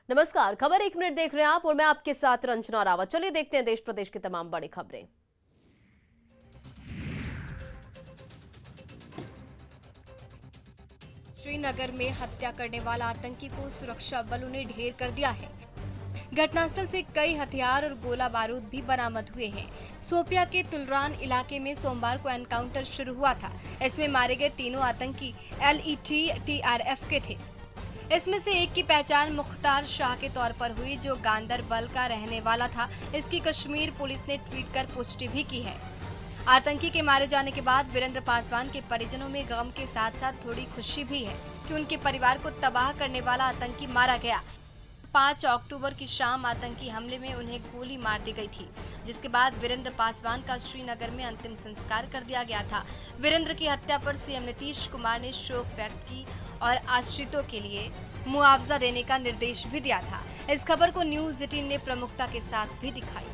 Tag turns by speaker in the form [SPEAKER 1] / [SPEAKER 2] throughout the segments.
[SPEAKER 1] नमस्कार, खबर 1 मिनट देख रहे हैं आप और मैं आपके साथ रंजना रावत। चलिए देखते हैं देश प्रदेश की तमाम बड़ी खबरें।
[SPEAKER 2] श्रीनगर में हत्या करने वाला आतंकी को सुरक्षा बलों ने ढेर कर दिया है। घटनास्थल से कई हथियार और गोला बारूद भी बरामद हुए हैं। सोपिया के तुलरान इलाके में सोमवार को एनकाउंटर शुरू हुआ था। इसमें मारे गए तीनों आतंकी LET-TRF के थे। इसमें से एक की पहचान मुख्तार शाह के तौर पर हुई, जो गांदरबल का रहने वाला था। इसकी कश्मीर पुलिस ने ट्वीट कर पुष्टि भी की है। आतंकी के मारे जाने के बाद वीरेंद्र पासवान के परिजनों में गम के साथ साथ थोड़ी खुशी भी है कि उनके परिवार को तबाह करने वाला आतंकी मारा गया। 5 अक्टूबर की शाम आतंकी हमले में उन्हें गोली मार दी गई थी, जिसके बाद वीरेंद्र पासवान का श्रीनगर में अंतिम संस्कार कर दिया गया था। वीरेंद्र की हत्या पर सीएम नीतीश कुमार ने शोक व्यक्त की और आश्रितों के लिए मुआवजा देने का निर्देश भी दिया था। इस खबर को न्यूज़ 18 ने प्रमुखता के साथ भी दिखाई।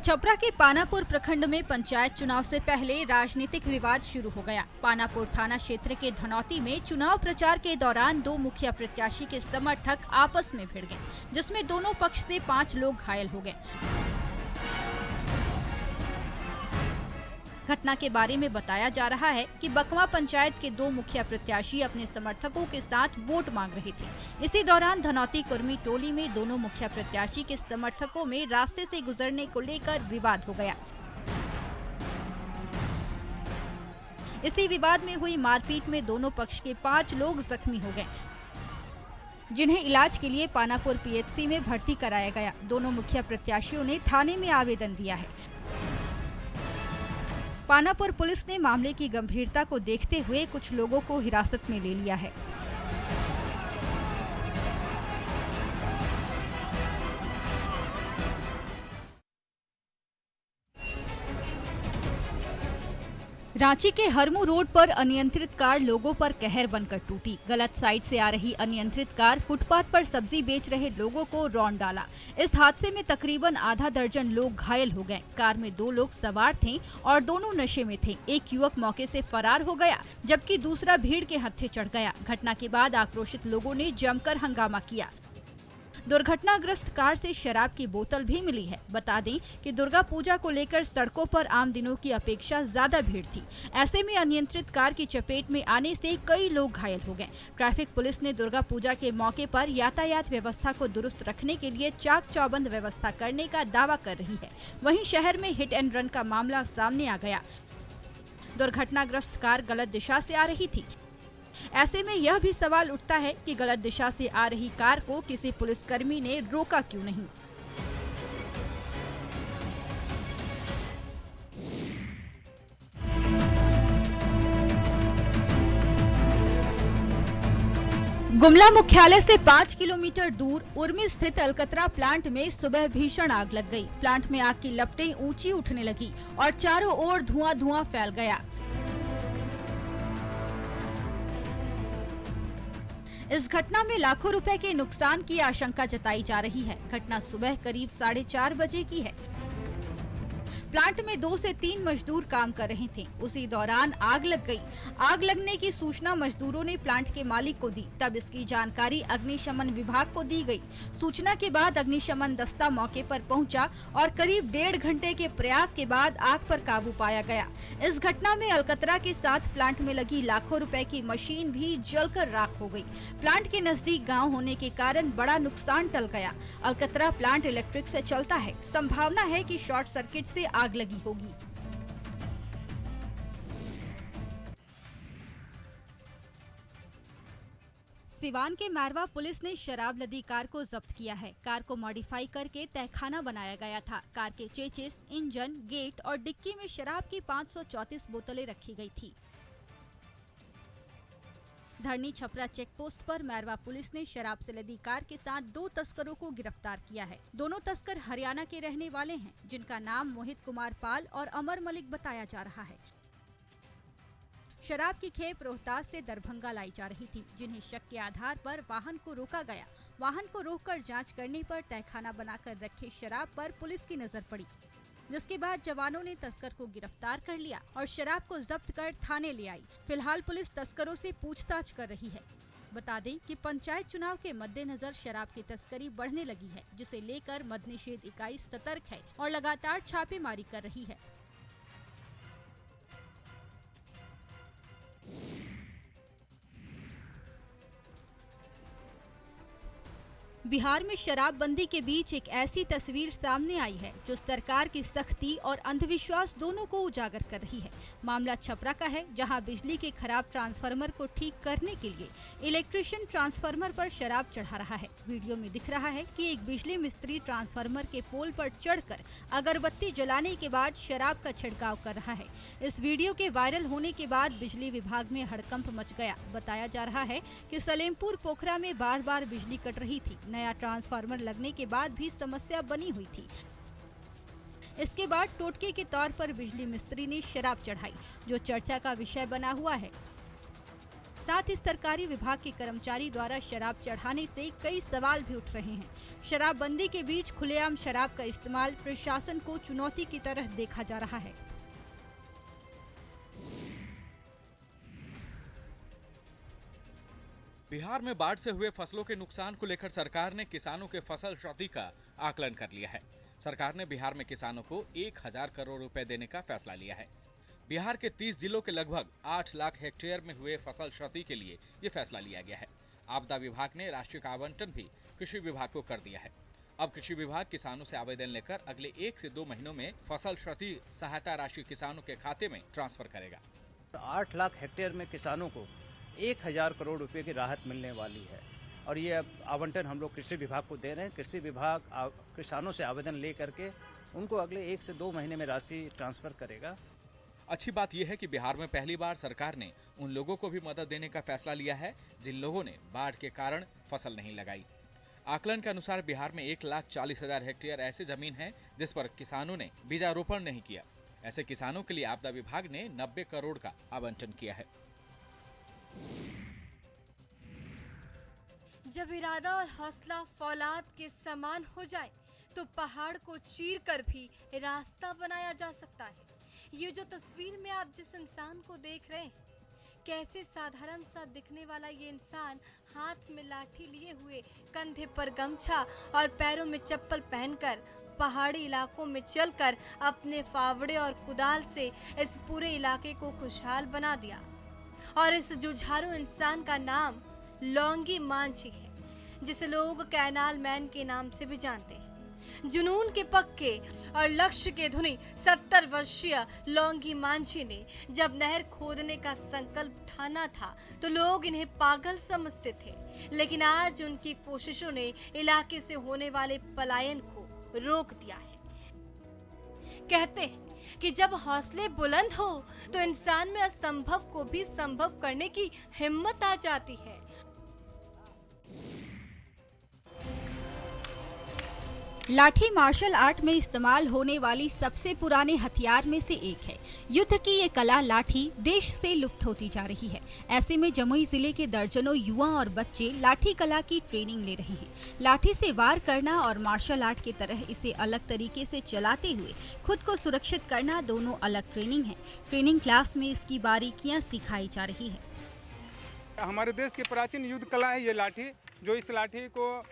[SPEAKER 3] छपरा के पानापुर प्रखंड में पंचायत चुनाव से पहले राजनीतिक विवाद शुरू हो गया। पानापुर थाना क्षेत्र के धनौती में चुनाव प्रचार के दौरान दो मुखिया प्रत्याशी के समर्थक आपस में भिड़ गए, जिसमें दोनों पक्ष से 5 लोग घायल हो गए। घटना के बारे में बताया जा रहा है कि बकवा पंचायत के 2 मुखिया प्रत्याशी अपने समर्थकों के साथ वोट मांग रहे थे। इसी दौरान धनौती कुर्मी टोली में दोनों मुखिया प्रत्याशी के समर्थकों में रास्ते से गुजरने को लेकर विवाद हो गया। इसी विवाद में हुई मारपीट में दोनों पक्ष के 5 लोग जख्मी हो गए, जिन्हें इलाज के लिए पानापुर PHC में भर्ती कराया गया। दोनों मुखिया प्रत्याशियों ने थाने में आवेदन दिया है। पानापुर पुलिस ने मामले की गंभीरता को देखते हुए कुछ लोगों को हिरासत में ले लिया है। रांची के हरमू रोड पर अनियंत्रित कार लोगों पर कहर बनकर टूटी। गलत साइड से आ रही अनियंत्रित कार फुटपाथ पर सब्जी बेच रहे लोगों को रौंद डाला। इस हादसे में तकरीबन आधा दर्जन लोग घायल हो गए। कार में 2 लोग सवार थे और दोनों नशे में थे। एक युवक मौके से फरार हो गया, जबकि दूसरा भीड़ के हत्थे चढ़ गया। घटना के बाद आक्रोशित लोगों ने जमकर हंगामा किया। दुर्घटनाग्रस्त कार से शराब की बोतल भी मिली है। बता दें कि दुर्गा पूजा को लेकर सड़कों पर आम दिनों की अपेक्षा ज्यादा भीड़ थी। ऐसे में अनियंत्रित कार की चपेट में आने से कई लोग घायल हो गए। ट्रैफिक पुलिस ने दुर्गा पूजा के मौके पर यातायात व्यवस्था को दुरुस्त रखने के लिए चाक चौबंद व्यवस्था करने का दावा कर रही है। वहीं शहर में हिट एंड रन का मामला सामने आ गया। दुर्घटनाग्रस्त कार गलत दिशा से आ रही थी। ऐसे में यह भी सवाल उठता है कि गलत दिशा से आ रही कार को किसी पुलिसकर्मी ने रोका क्यों नहीं। गुमला मुख्यालय से 5 किलोमीटर दूर उर्मी स्थित अलकतरा प्लांट में सुबह भीषण आग लग गई। प्लांट में आग की लपटें ऊंची उठने लगी और चारों ओर धुआं फैल गया। इस घटना में लाखों रुपए के नुकसान की आशंका जताई जा रही है। घटना सुबह करीब 4:30 बजे की है। प्लांट में 2 से 3 मजदूर काम कर रहे थे। उसी दौरान आग लग गई। आग लगने की सूचना मजदूरों ने प्लांट के मालिक को दी, तब इसकी जानकारी अग्निशमन विभाग को दी गई। सूचना के बाद अग्निशमन दस्ता मौके पर पहुंचा और करीब 1.5 घंटे के प्रयास के बाद आग पर काबू पाया गया। इस घटना में अलकतरा के साथ प्लांट में लगी लाखों रुपए की मशीन भी जलकर राख हो गई। प्लांट के नजदीक गाँव होने के कारण बड़ा नुकसान टल गया। अलकतरा प्लांट इलेक्ट्रिक से चलता है। संभावना है कि शॉर्ट सर्किट से आग लगी होगी। सिवान के मैरवा पुलिस ने शराब लदी कार को जब्त किया है। कार को मॉडिफाई करके तहखाना बनाया गया था। कार के चेचिस, इंजन, गेट और डिक्की में शराब की 534 बोतलें रखी गई थी। धरनी छपरा चेक पोस्ट पर मैरवा पुलिस ने शराब से लदी कार के साथ 2 तस्करों को गिरफ्तार किया है। दोनों तस्कर हरियाणा के रहने वाले हैं, जिनका नाम मोहित कुमार पाल और अमर मलिक बताया जा रहा है। शराब की खेप रोहतास से दरभंगा लाई जा रही थी, जिन्हें शक के आधार पर वाहन को रोका गया। वाहन को रोककर जांच करने पर तहखाना बनाकर रखे शराब पर पुलिस की नजर पड़ी। जिसके बाद जवानों ने तस्कर को गिरफ्तार कर लिया और शराब को जब्त कर थाने ले आई। फिलहाल पुलिस तस्करों से पूछताछ कर रही है। बता दें कि पंचायत चुनाव के मद्देनजर शराब की तस्करी बढ़ने लगी है, जिसे लेकर मद्य निषेध इकाई सतर्क है और लगातार छापेमारी कर रही है। बिहार में शराबबंदी के बीच एक ऐसी तस्वीर सामने आई है जो सरकार की सख्ती और अंधविश्वास दोनों को उजागर कर रही है। मामला छपरा का है, जहां बिजली के खराब ट्रांसफार्मर को ठीक करने के लिए इलेक्ट्रिशियन ट्रांसफार्मर पर शराब चढ़ा रहा है। वीडियो में दिख रहा है कि एक बिजली मिस्त्री ट्रांसफार्मर के पोल पर चढ़कर अगरबत्ती जलाने के बाद शराब का छिड़काव कर रहा है। इस वीडियो के वायरल होने के बाद बिजली विभाग में हड़कंप मच गया। बताया जा रहा है कि सलेमपुर पोखरा में बार बार बिजली कट रही थी। नया ट्रांसफार्मर लगने के बाद भी समस्या बनी हुई थी। इसके बाद टोटके के तौर पर बिजली मिस्त्री ने शराब चढ़ाई, जो चर्चा का विषय बना हुआ है। साथ ही सरकारी विभाग के कर्मचारी द्वारा शराब चढ़ाने से कई सवाल भी उठ रहे हैं। शराबबंदी के बीच खुलेआम शराब का इस्तेमाल प्रशासन को चुनौती की तरह देखा जा रहा है।
[SPEAKER 4] बिहार में बाढ़ से हुए फसलों के नुकसान को लेकर सरकार ने किसानों के फसल क्षति का आकलन कर लिया है। सरकार ने बिहार में किसानों को 1000 करोड़ रुपए देने का फैसला लिया है। बिहार के 30 जिलों के लगभग 8 लाख हेक्टेयर में हुए फसल क्षति के लिए ये फैसला लिया गया है। आपदा विभाग ने राशि का आवंटन भी कृषि विभाग को कर दिया है। अब कृषि विभाग किसानों से आवेदन लेकर अगले 1 से 2 महीनों में फसल क्षति सहायता राशि किसानों के खाते में ट्रांसफर करेगा।
[SPEAKER 5] 8 लाख हेक्टेयर में किसानों को 1000 करोड़ रुपए की राहत मिलने वाली है और ये आवंटन हम लोग कृषि विभाग को दे रहे हैं। कृषि विभाग किसानों से आवेदन ले करके उनको अगले 1 से 2 महीने में राशि ट्रांसफर करेगा।
[SPEAKER 4] अच्छी बात यह है कि बिहार में पहली बार सरकार ने उन लोगों को भी मदद देने का फैसला लिया है जिन लोगों ने बाढ़ के कारण फसल नहीं लगाई। आकलन के अनुसार बिहार में 1,40,000 हेक्टेयर ऐसी जमीन है जिस पर किसानों ने बीजारोपण नहीं किया। ऐसे किसानों के लिए आपदा विभाग ने 90 करोड़ का आवंटन किया है।
[SPEAKER 2] जब इरादा और हौसला फौलाद के समान हो जाए तो पहाड़ को चीर कर भी रास्ता बनाया जा सकता है। ये जो तस्वीर में आप जिस इंसान को देख रहे हैं, कैसे साधारण सा दिखने वाला ये इंसान हाथ में लाठी लिए हुए, कंधे पर गमछा और पैरों में चप्पल पहनकर पहाड़ी इलाकों में चलकर अपने फावड़े और कुदाल से इस पूरे इलाके को खुशहाल बना दिया। और इस जुझारू इंसान का नाम लौंगी मांझी है, जिसे लोग कैनाल मैन के नाम से भी जानते हैं। जुनून के पक्के और लक्ष्य के धुनी 70 वर्षीय लौंगी मांझी ने जब नहर खोदने का संकल्प ठाना था तो लोग इन्हें पागल समझते थे, लेकिन आज उनकी कोशिशों ने इलाके से होने वाले पलायन को रोक दिया है। कहते हैं कि जब हौसले बुलंद हो तो इंसान में असंभव को भी संभव करने की हिम्मत आ जाती है।
[SPEAKER 3] लाठी मार्शल आर्ट में इस्तेमाल होने वाली सबसे पुराने हथियार में से एक है। युद्ध की ये कला लाठी देश से लुप्त होती जा रही है। ऐसे में जमुई जिले के दर्जनों युवा और बच्चे लाठी कला की ट्रेनिंग ले रहे हैं। लाठी से वार करना और मार्शल आर्ट की तरह इसे अलग तरीके से चलाते हुए खुद को सुरक्षित करना दोनों अलग ट्रेनिंग है। ट्रेनिंग क्लास में इसकी बारीकियां सिखाई जा रही है।
[SPEAKER 6] हमारे देश की प्राचीन युद्ध कला है ये लाठी, जो इस लाठी को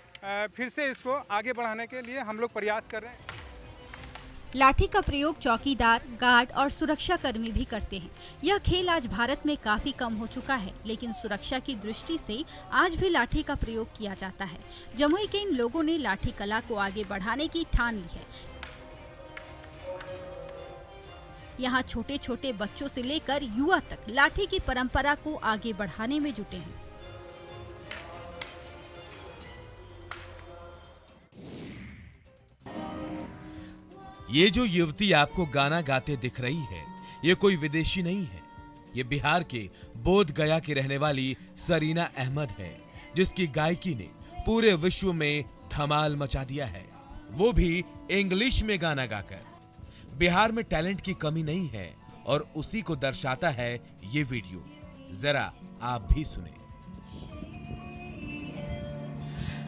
[SPEAKER 6] फिर से इसको आगे बढ़ाने के लिए हम लोग प्रयास कर रहे हैं।
[SPEAKER 3] लाठी का प्रयोग चौकीदार, गार्ड और सुरक्षा कर्मी भी करते हैं। यह खेल आज भारत में काफी कम हो चुका है, लेकिन सुरक्षा की दृष्टि से आज भी लाठी का प्रयोग किया जाता है। जमुई के इन लोगों ने लाठी कला को आगे बढ़ाने की ठान ली है। यहाँ छोटे छोटे बच्चों से लेकर युवा तक लाठी की परंपरा को आगे बढ़ाने में जुटे हैं।
[SPEAKER 7] ये जो युवती आपको गाना गाते दिख रही है, ये कोई विदेशी नहीं है। ये बिहार के बोध गया की रहने वाली सरीना अहमद है, जिसकी गायकी ने पूरे विश्व में धमाल मचा दिया है, वो भी इंग्लिश में गाना गाकर। बिहार में टैलेंट की कमी नहीं है और उसी को दर्शाता है ये वीडियो। जरा आप भी सुने।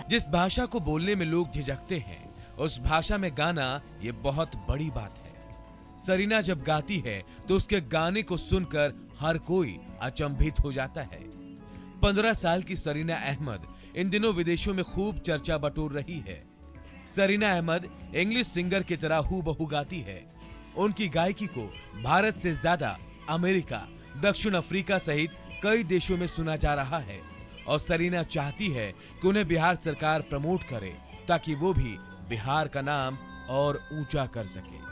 [SPEAKER 7] जिस भाषा को बोलने में लोग झिझकते हैं, उस भाषा में गाना ये बहुत बड़ी बात है। सरीना जब गाती है तो उसके गाने को सुनकर हर कोई अचंभित हो जाता है। 15 साल की सरीना अहमद इन दिनों विदेशों में खूब चर्चा बटोर रही है। सरीना अहमद इंग्लिश सिंगर की तरह हूबहू गाती है। उनकी गायकी को भारत से ज्यादा अमेरिका, दक्षिण अफ्रीका सहित कई देशों में सुना जा रहा है और सरीना चाहती है कि उन्हें बिहार सरकार प्रमोट करे ताकि वो भी बिहार का नाम और ऊंचा कर सके।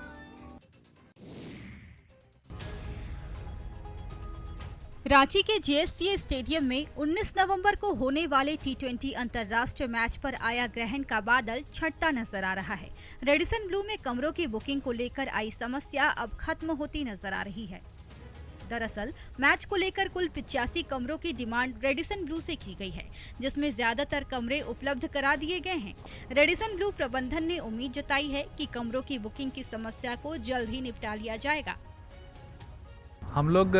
[SPEAKER 3] रांची के जेएससीए स्टेडियम में 19 नवंबर को होने वाले T20 अंतर्राष्ट्रीय मैच पर आया ग्रहण का बादल छटता नजर आ रहा है। रेडिसन ब्लू में कमरों की बुकिंग को लेकर आई समस्या अब खत्म होती नजर आ रही है। दरअसल मैच को लेकर कुल 85 कमरों की डिमांड रेडिसन ब्लू से की गई है, जिसमें ज्यादातर कमरे उपलब्ध करा दिए गए हैं। रेडिसन ब्लू प्रबंधन ने उम्मीद जताई है कि कमरों की बुकिंग की समस्या को जल्द ही निपटा लिया जाएगा।
[SPEAKER 8] हम लोग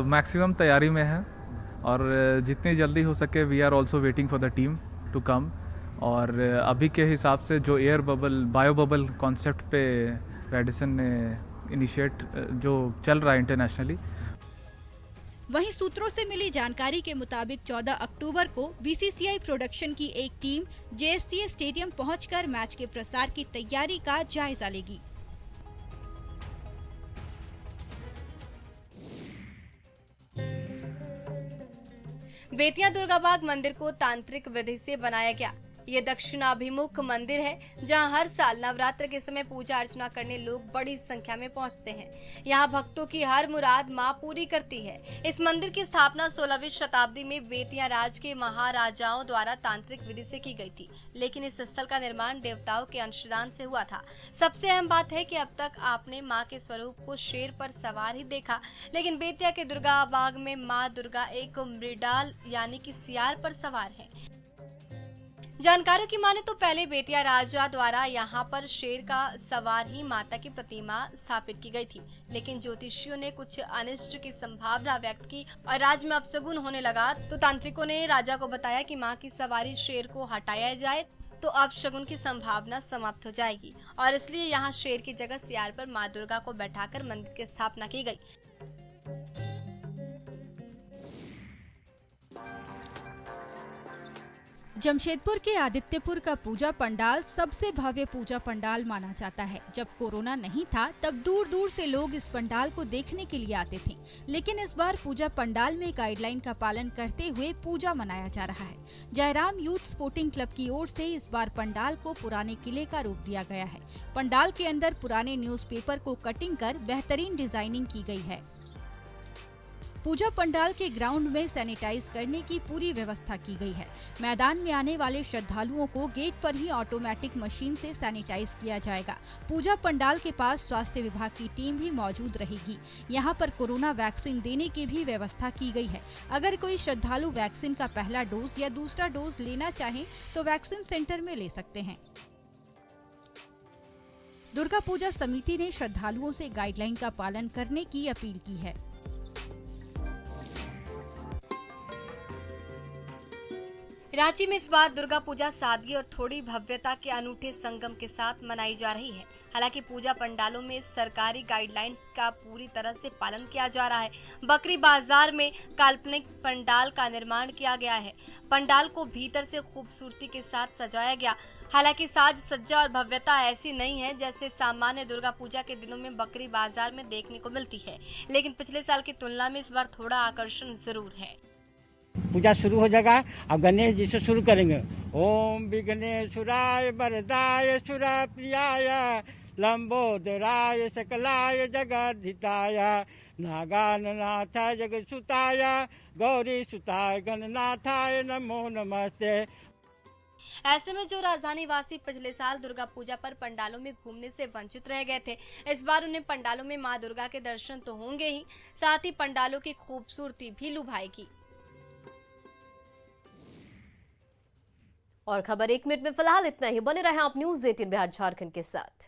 [SPEAKER 8] मैक्सिमम तैयारी में हैं और जितनी जल्दी हो सके we are also waiting for the team to come. और अभी के हिसाब से जो air bubble, bio bubble concept पे रेडिसन ने इनिशिएट जो चल रहा है इंटरनेशनली।
[SPEAKER 3] वहीं सूत्रों से मिली जानकारी के मुताबिक 14 अक्टूबर को बीसीसीआई प्रोडक्शन की एक टीम जेएससीए स्टेडियम पहुंचकर मैच के प्रसार की तैयारी का जायजा लेगी।
[SPEAKER 2] बेतिया दुर्गाबाग मंदिर को तांत्रिक विधि से बनाया गया। ये दक्षिणाभिमुख मंदिर है जहां हर साल नवरात्र के समय पूजा अर्चना करने लोग बड़ी संख्या में पहुंचते हैं। यहां भक्तों की हर मुराद मां पूरी करती है। इस मंदिर की स्थापना 16वीं शताब्दी में बेतिया राज के महाराजाओं द्वारा तांत्रिक विधि से की गई थी, लेकिन इस स्थल का निर्माण देवताओं के अंशदान से हुआ था। सबसे अहम बात है कि अब तक आपने मां के स्वरूप को शेर पर सवार ही देखा, लेकिन बेतिया के दुर्गाबाग में मां दुर्गा एक मृडाल यानी कि सियार पर सवार है। जानकारों की माने तो पहले बेतिया राजा द्वारा यहाँ पर शेर का सवार ही माता की प्रतिमा स्थापित की गई थी, लेकिन ज्योतिषियों ने कुछ अनिष्ट की संभावना व्यक्त की और राज्य में अपशगुन होने लगा, तो तांत्रिकों ने राजा को बताया कि मां की सवारी शेर को हटाया जाए तो अपशगुन की संभावना समाप्त हो जाएगी और इसलिए यहाँ शेर की जगह सियार पर मां दुर्गा को बैठाकर मंदिर की स्थापना की गई।
[SPEAKER 3] जमशेदपुर के आदित्यपुर का पूजा पंडाल सबसे भव्य पूजा पंडाल माना जाता है। जब कोरोना नहीं था तब दूर दूर से लोग इस पंडाल को देखने के लिए आते थे, लेकिन इस बार पूजा पंडाल में गाइडलाइन का पालन करते हुए पूजा मनाया जा रहा है। जयराम यूथ स्पोर्टिंग क्लब की ओर से इस बार पंडाल को पुराने किले का रूप दिया गया है। पंडाल के अंदर पुराने न्यूज़पेपर को कटिंग कर बेहतरीन डिजाइनिंग की गई है। पूजा पंडाल के ग्राउंड में सैनिटाइज करने की पूरी व्यवस्था की गई है। मैदान में आने वाले श्रद्धालुओं को गेट पर ही ऑटोमेटिक मशीन से सैनिटाइज किया जाएगा। पूजा पंडाल के पास स्वास्थ्य विभाग की टीम भी मौजूद रहेगी। यहाँ पर कोरोना वैक्सीन देने की भी व्यवस्था की गई है। अगर कोई श्रद्धालु वैक्सीन का पहला डोज या दूसरा डोज लेना चाहे तो वैक्सीन सेंटर में ले सकते हैं। दुर्गा पूजा समिति ने श्रद्धालुओं से गाइडलाइन का पालन करने की अपील की है।
[SPEAKER 2] रांची में इस बार दुर्गा पूजा सादगी और थोड़ी भव्यता के अनूठे संगम के साथ मनाई जा रही है। हालांकि पूजा पंडालों में सरकारी गाइडलाइंस का पूरी तरह से पालन किया जा रहा है। बकरी बाजार में काल्पनिक पंडाल का निर्माण किया गया है। पंडाल को भीतर से खूबसूरती के साथ सजाया गया। हालांकि साज सज्जा और भव्यता ऐसी नहीं है जैसे सामान्य दुर्गा पूजा के दिनों में बकरी बाजार में देखने को मिलती है, लेकिन पिछले साल की तुलना में इस बार थोड़ा आकर्षण जरूर है।
[SPEAKER 9] पूजा शुरू हो जाएगा। अब गणेश जी से शुरू करेंगे। ओम विघ्नेश्वराय वरदाय सुरप्रियाय लंबोदराय सकलाय जगद्धिताय नागाननाथाय जगत्सुताय गौरी सुताय गणनाथाय नमो नमस्ते।
[SPEAKER 2] ऐसे में जो राजधानी वासी पिछले साल दुर्गा पूजा पर पंडालों में घूमने से वंचित रह गए थे, इस बार उन्हें पंडालों में मां दुर्गा के दर्शन तो होंगे ही, साथ ही पंडालों की खूबसूरती भी लुभाएगी।
[SPEAKER 1] और खबर 1 मिनट में फिलहाल इतना ही। बने रहे आप न्यूज़ 18 बिहार झारखंड के साथ।